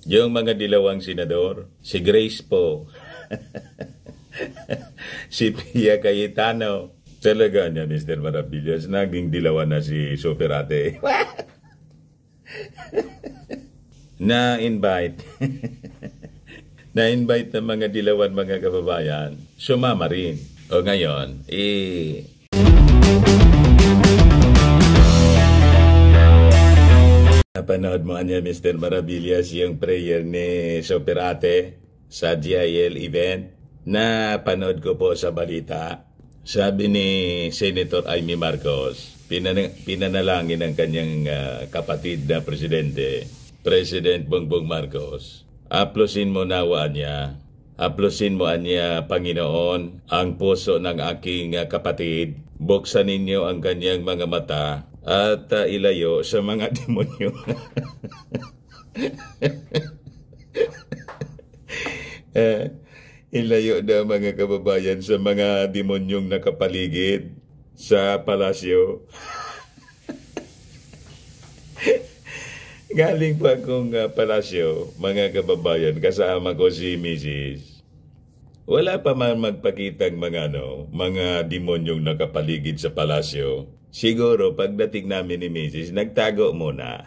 Yung mga dilawang senador, si Grace po, si Pia Cayetano. Talaga niya, Mr. Maravillas, naging dilawan na si Superate. Na-invite. Na-invite ng mga dilawan, mga kababayan. Sumama rin. O ngayon, napanood mo niya, Mr. Maravillas, yung prayer ni Superate sa GIL event. Napanood ko po sa balita. Sabi ni Senator Amy Marcos, pinanalangin ng kanyang kapatid na presidente, President Bongbong Marcos. Aplosin mo nawa niya. Aplosin mo niya, Panginoon, ang puso ng aking kapatid. Buksan ninyo ang kanyang mga mata at ilayo sa mga demonyo. Ilayo na mga kababayan sa mga demonyong nakapaligid sa palasyo. Galing pa akong palasyo, mga kababayan, kasama ko si Mrs. Wala pa man magpakitang mga demonyong nakapaligid sa palasyo. Siguro pagdating namin ni Mrs., nagtago muna.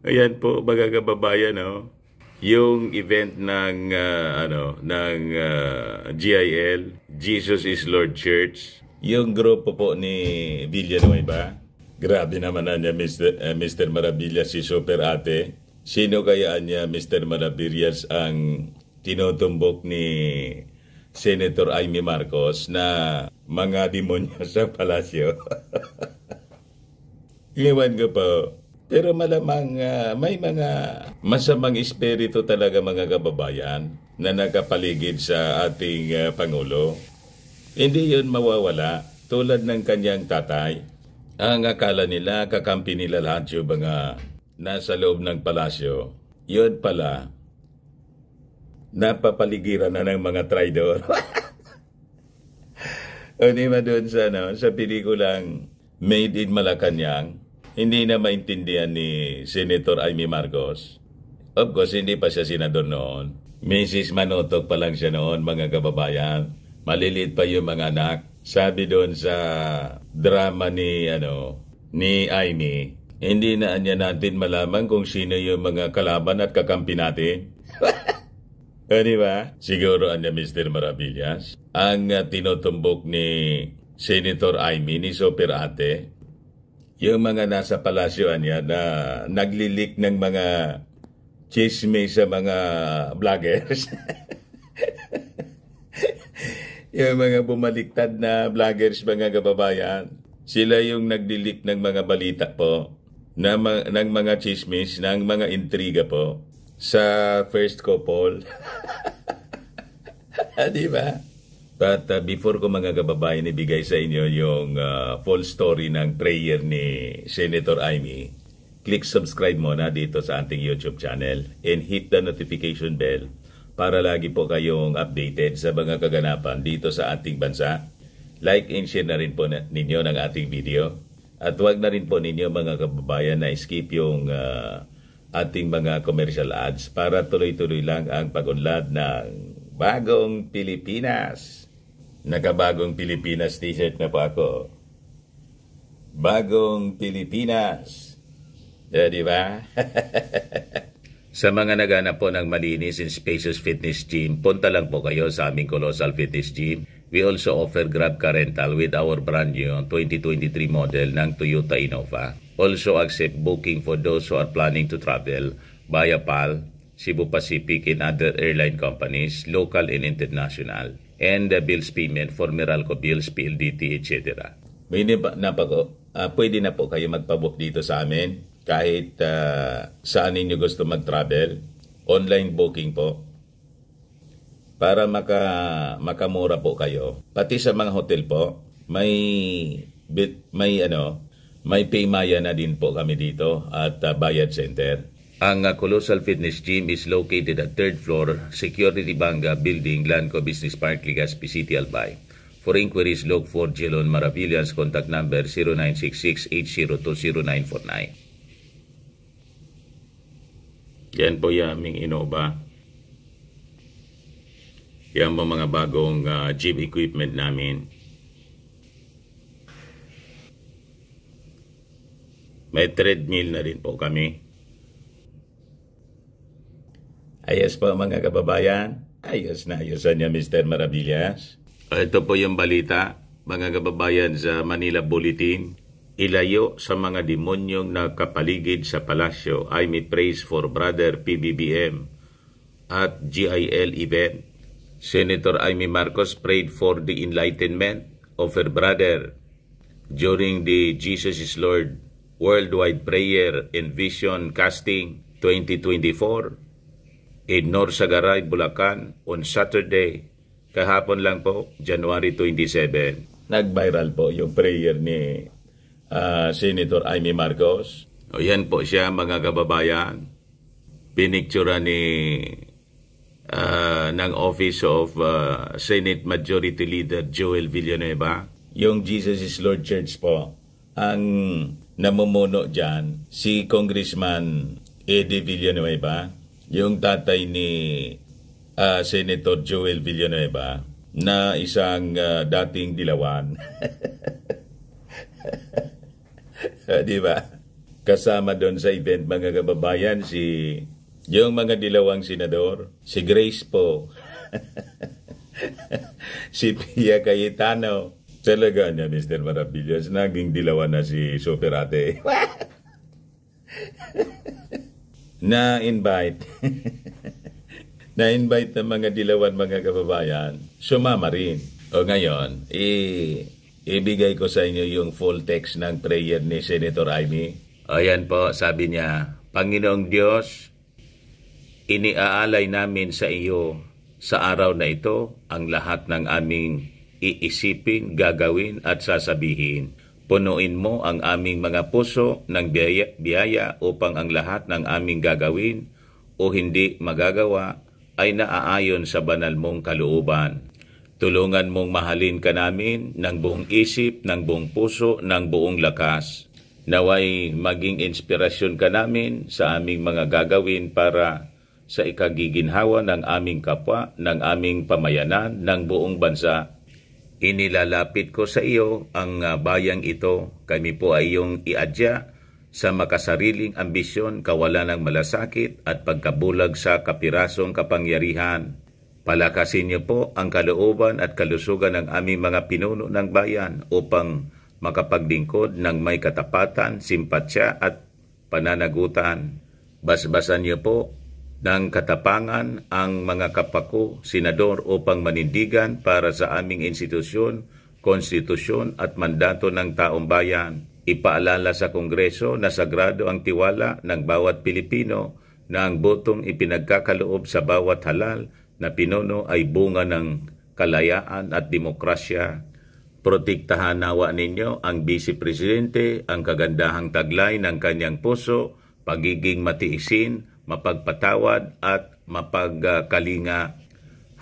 Ayan po, mga kababayan, yung event ng GIL, Jesus is Lord Church, yung grupo po ni Villanueva. Grabe naman na niya, Mr. Maravillas, si Superate. Sino kaya niya, Mr. Maravillas, ang tinutumbok ni Senator Amy Marcos na mga demonyo sa palasyo? Iwan ko po. Pero malamang may mga masamang espiritu talaga, mga kababayan, na nakapaligid sa ating Pangulo. Hindi yun mawawala, tulad ng kanyang tatay. Ang akala nila, kakampi nila lahat yung mga nasa loob ng palasyo. Yun pala, napapaligiran na ng mga traidor. O di ba doon sa pelikulang Made in Malacanang, hindi na maintindihan ni Senator Amy Marcos. Of course, hindi pa siya senador noon. Mrs. Manotok pa lang siya noon, mga kababayan. Maliliit pa yung mga anak. Sabi doon sa drama ni Amy, hindi na niya natin malaman kung sino yung mga kalaban at kakampi natin. Di ba? Siguro niya, Mr. Maravillas, ang tinutumbok ni Senator Amy, ni Superate, yung mga nasa palasyo niya na naglilik ng mga chismis sa mga vloggers. Yung mga bumaliktad na vloggers, mga kababayan, sila yung naglilik ng mga balita po, ng mga chismis, ng mga intriga po sa first couple. Di ba? But before ko, mga kababayan, ibigay sa inyo yung full story ng prayer ni Senator Amy, click subscribe muna dito sa ating YouTube channel and hit the notification bell para lagi po kayong updated sa mga kaganapan dito sa ating bansa. Like and share na rin po ninyo ng ating video. At huwag na rin po ninyo, mga kababayan, na skip yung ating mga commercial ads para tuloy-tuloy lang ang pag-unlad ng Bagong Pilipinas. Nakabagong Pilipinas t-shirt na po ako. Bagong Pilipinas. Di ba? Sa mga naghanap po ng malinis and spacious fitness gym, punta lang po kayo sa aming Colossal Fitness Gym. We also offer Grab Car Rental with our brand new 2023 model ng Toyota Innova. Also accept booking for those who are planning to travel via PAL, Cebu Pacific and other airline companies, local and international. And bills payment for Meralco Bills, PLDT, etc. Pwede na po kayo magpabook dito sa amin. Kahit saan ninyo gusto mag-travel, online booking po. Para makamura po kayo. Pati sa mga hotel po, may paymaya na din po kami dito at Bayad Center. Ang Colossal Fitness Gym is located at 3rd floor, Security Banga Building, Lanco Business Park, Legazpi City, Albay. For inquiries, look for Jelon Maravillas. Contact number 0966-8020949. Yan po yung aming Innova. Yan po mga bagong gym equipment namin. May treadmill na rin po kami. Ayos po mga kababayan. Ayos na ayosan niya Mr. Maravillas. Ito po yung balita mga kababayan sa Manila Bulletin. Ilayo sa mga demonyong nakapaligid sa palasyo. I may praise for Brother PBBM at GIL event. Senator Amy Marcos prayed for the enlightenment of her brother during the Jesus is Lord Worldwide Prayer and Vision Casting 2024 in Norsagaray, Bulacan on Saturday. Kahapon lang po, January 27. Nag-viral po yung prayer ni Senator Amy Marcos. O yan po siya mga kababayan. Pinictura ni ng Office of Senate Majority Leader Joel Villanueva. Yung Jesus is Lord Church po, ang namumuno dyan, si Congressman Eddie Villanueva, yung tatay ni Senator Joel Villanueva, na isang dating dilawan. Di ba? Kasama doon sa event mga kababayan yung mga dilawang senador, si Grace po, si Pia Cayetano. Talaga niya, Mr. Maravillas, naging dilawan na si Superate. Na-invite ng mga dilawan mga kababayan, sumama rin. O ngayon, ibigay ko sa inyo yung full text ng prayer ni Senator Amy. Ayan po, sabi niya, Panginoong Diyos, iniaalay namin sa iyo sa araw na ito ang lahat ng aming iisipin, gagawin at sasabihin. Punuin mo ang aming mga puso ng biyaya upang ang lahat ng aming gagawin o hindi magagawa ay naaayon sa banal mong kalooban. Tulungan mong mahalin ka namin ng buong isip, ng buong puso, ng buong lakas. Naway maging inspirasyon ka namin sa aming mga gagawin para sa ikagiginhawa ng aming kapwa, ng aming pamayanan, ng buong bansa. Inilalapit ko sa iyo ang bayang ito. Kami po ay iyong iadya sa makasariling ambisyon, kawalan ng malasakit at pagkabulag sa kapirasong kapangyarihan. Palakasin niyo po ang kalooban at kalusugan ng aming mga pinuno ng bayan upang makapaglingkod ng may katapatan, simpatsya at pananagutan. Basbasan niyo po ng katapangan ang mga kapako, senador upang manindigan para sa aming institusyon, konstitusyon at mandato ng taong bayan. Ipaalala sa Kongreso na sagrado ang tiwala ng bawat Pilipino na ang botong ipinagkakaloob sa bawat halal na pinuno ay bunga ng kalayaan at demokrasya. Protektahan nawa ninyo ang Vice Presidente, ang kagandahang taglay ng kanyang puso, pagiging matiisin, mapagpatawad at mapagkalinga.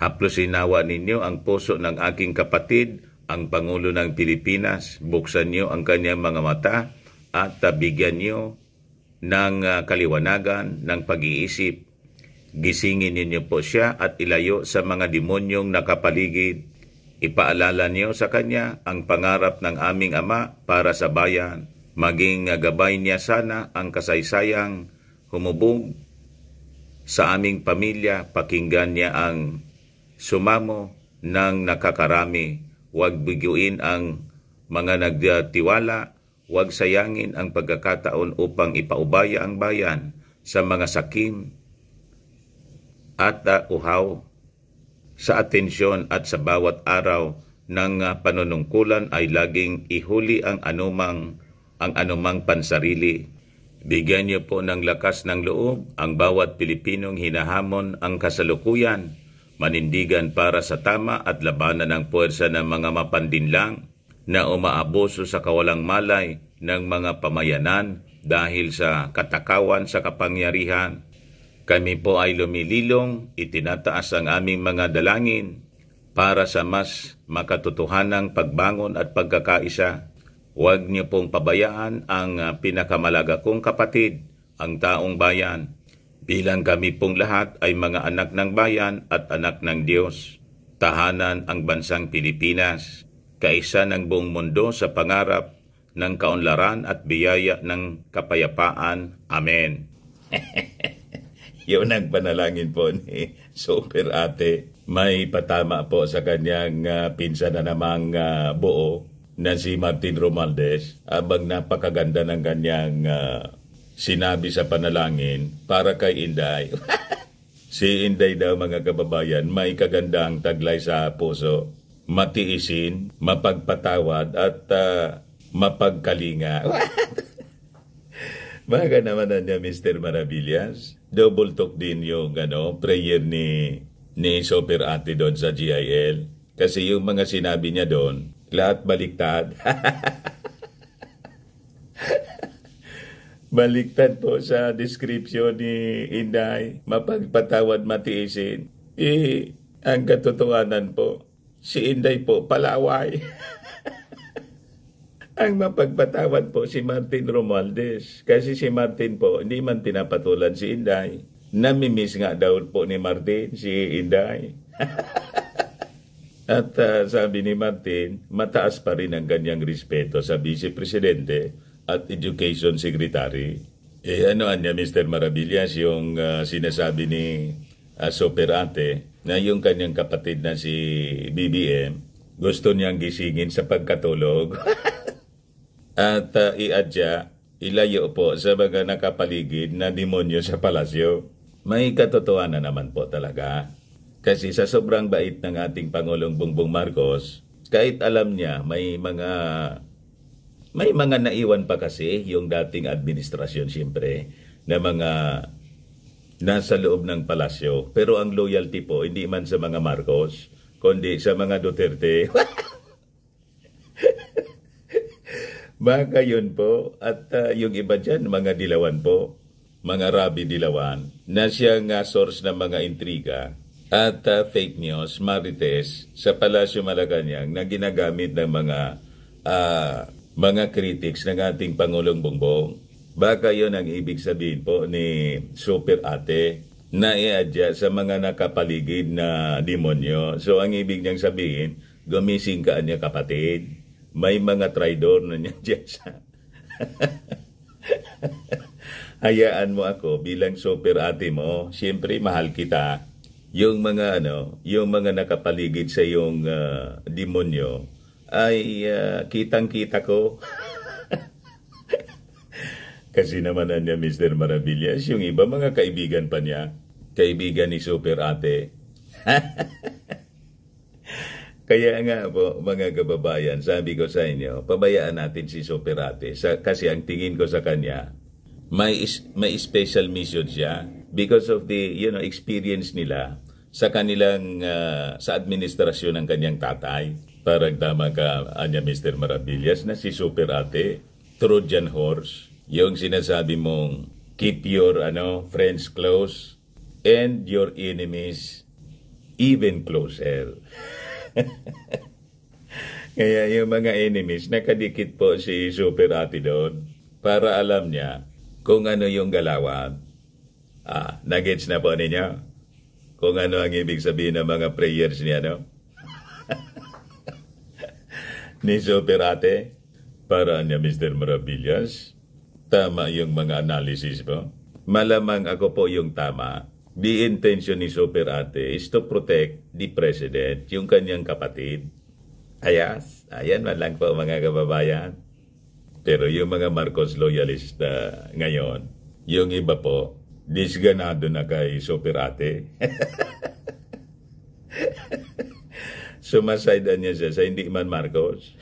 Haplusin nawa ninyo ang puso ng aking kapatid, ang Pangulo ng Pilipinas. Buksan niyo ang kanyang mga mata at bigyan niyo ng kaliwanagan ng pag-iisip. Gisingin ninyo po siya at ilayo sa mga demonyong nakapaligid. Ipaalala niyo sa kanya ang pangarap ng aming Ama para sa bayan. Maging gabay niya sana ang kasaysayang humubog sa aming pamilya. Pakinggan niya ang sumamo ng nakakarami. Huwag biguin ang mga nagtiwala. Huwag sayangin ang pagkakataon upang ipaubaya ang bayan sa mga sakim at uhaw. Sa atensyon at sa bawat araw ng panunungkulan ay laging ihuli ang anumang pansarili. Bigyan niyo po ng lakas ng loob ang bawat Pilipinong hinahamon ang kasalukuyan, manindigan para sa tama at labanan ang puwersa ng mga mapandinlang na umaabuso sa kawalang malay ng mga pamayanan dahil sa katakawan sa kapangyarihan. Kami po ay lumililong, itinataas ang aming mga dalangin para sa mas makatotohanang pagbangon at pagkakaisa. Huwag niyo pong pabayaan ang pinakamalaga kong kapatid, ang taong bayan. Bilang kami pong lahat ay mga anak ng bayan at anak ng Diyos, tahanan ang bansang Pilipinas, kaisa ng buong mundo sa pangarap ng kaunlaran at biyaya ng kapayapaan. Amen. Yun ang panalangin po ni Super Ate. May patama po sa kanyang pinsan na namang buo na si Martin Romualdez, abang napakaganda ng kanyang sinabi sa panalangin para kay Inday. Si Inday daw, mga kababayan, may kagandang taglay sa puso, matiisin, mapagpatawad at mapagkalinga. Baga naman na niya, Mr. Maravillas. Double talk din yung prayer ni Super Ate doon sa GIL. Kasi yung mga sinabi niya doon, lahat baliktad. Baliktad po sa description ni Inday, mapagpatawad, matiisin. Ang katotohanan po, si Inday po palaway. Ang mapagpatawad po si Martin Romualdez. Kasi si Martin po, hindi man pinapatulan si Inday. Namimiss nga daw po ni Martin si Inday. At sabi ni Martin, mataas pa rin ang kanyang respeto sa Vice Presidente at Education Secretary. Ano niya, Mr. Maravillas, yung sinasabi ni Super Ate, na yung kanyang kapatid na si BBM, gusto niyang gisingin sa pagkatulog. At iadya, ilayo po sa mga nakapaligid na demonyo sa palasyo. May katotohanan naman po talaga. Kasi sa sobrang bait ng ating Pangulong Bongbong Marcos, kahit alam niya may mga naiwan pa kasi yung dating administrasyon siyempre na mga nasa loob ng palasyo. Pero ang loyalty po, hindi man sa mga Marcos, kundi sa mga Duterte. Baka yun po. At yung iba dyan, mga dilawan po, mga Rabi Dilawan, na siyang source ng mga intriga at fake news, marites, sa Palasyo Malacanang na ginagamit ng mga critics ng ating Pangulong Bongbong. Baka yun ang ibig sabihin po ni Super Ate, na iadya sa mga nakapaligid na demonyo. So ang ibig niyang sabihin, gumising ka niya kapatid. May mga traidor na niya dyan sa... Hayaan mo ako bilang Super Ate mo. Siyempre, mahal kita. Yung mga nakapaligid sa iyong demonyo ay kitang-kita ko. Kasi naman niya, Mr. Maravillas, yung iba mga kaibigan pa niya. Kaibigan ni Super Ate. Kaya nga po, mga kababayan, sabi ko sa inyo, pabayaan natin si Super Ate. Kasi ang tingin ko sa kanya, may special mission siya because of the experience nila sa kanilang sa administrasyon ng kanyang tatay. Parang tama ka, Mr. Maravillas, na si Super Ate, Trojan horse, yung sinasabi mong keep your friends close and your enemies even closer. Kaya yung mga enemies, nakadikit po si Super Ate doon para alam niya kung ano yung galawan. Nagets na po ninyo kung ano ang ibig sabihin ng mga prayers niya, no? Ni Super Ate, para niya, Mr. Maravillas, tama yung mga analysis mo. Malamang ako po yung tama. The intention ni Super Ate is to protect the President, yung kanyang kapatid. Ayan man lang po, mga kababayan. Pero yung mga Marcos loyalist ngayon, yung iba po, disganado na kay Super Ate. Sumasaydan niya siya sa hindi man Marcos.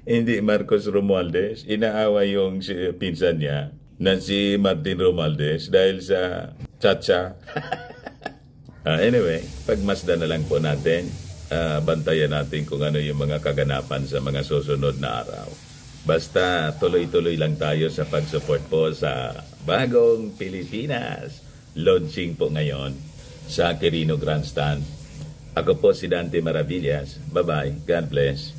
Hindi Marcos Romualdez. Inaawa yung pinsan niya na si Martin Romualdez dahil sa chacha. Anyway, pagmasdan na lang po natin. Bantayan natin kung ano yung mga kaganapan sa mga susunod na araw. Basta tuloy-tuloy lang tayo sa pag-support po sa Bagong Pilipinas. Launching po ngayon sa Quirino Grandstand. Ako po si Dante Maravillas. Bye-bye. God bless.